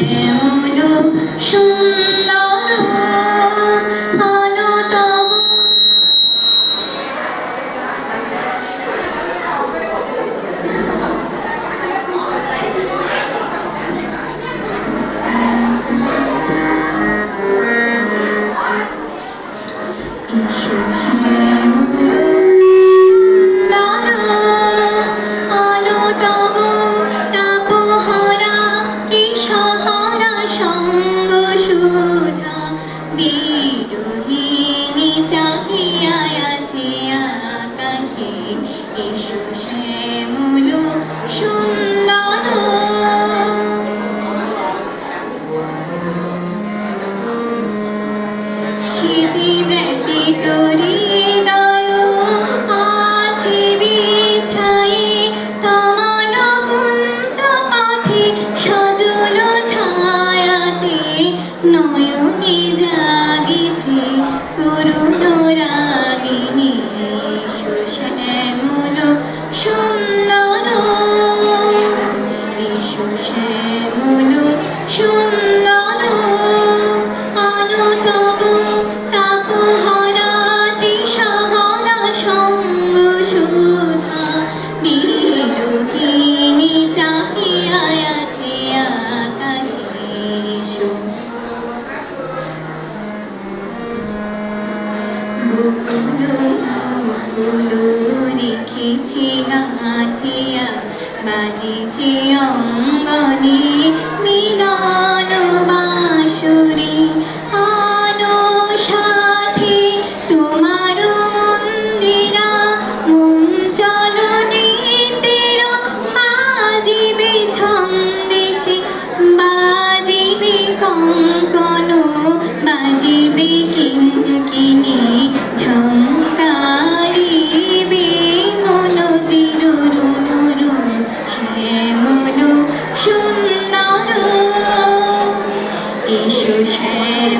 শ্যামল সুন্দর আলো তব বিরোহিণী চাহিয়া আছে আকাশে এসো শ্যামল সুন্দর সিজি ব্যতীত হৃদয় আছে বিছায়ে তমাল কুঞ্জ পাখি সজল ছায়াতে নয়নে জাগিছে করুণ রাগিনী এসো শ্যামল সুন্দর এসো শ্যামল সুন্দর আলো তব তাপহরা তৃষাহরা সঙ্গ সুধা বিরোহিণী চাহিয়া আছে আকাশে এসো বকুলো রেখেছে গাঁথিয়া বাজিছে অঙ্গনে মিলন বাঁশুরি আলো সাথে তোমার মন্দিরা মঞ্চল নৃত্যের বাজিবে ছন্দেশে বাজিবে কঙ্কন বাজিবে কিঙ্কিণী ঝঙ্কারিবে মন চিরুরুনুরু শ্যামল সুন্দর এসো শ্যামল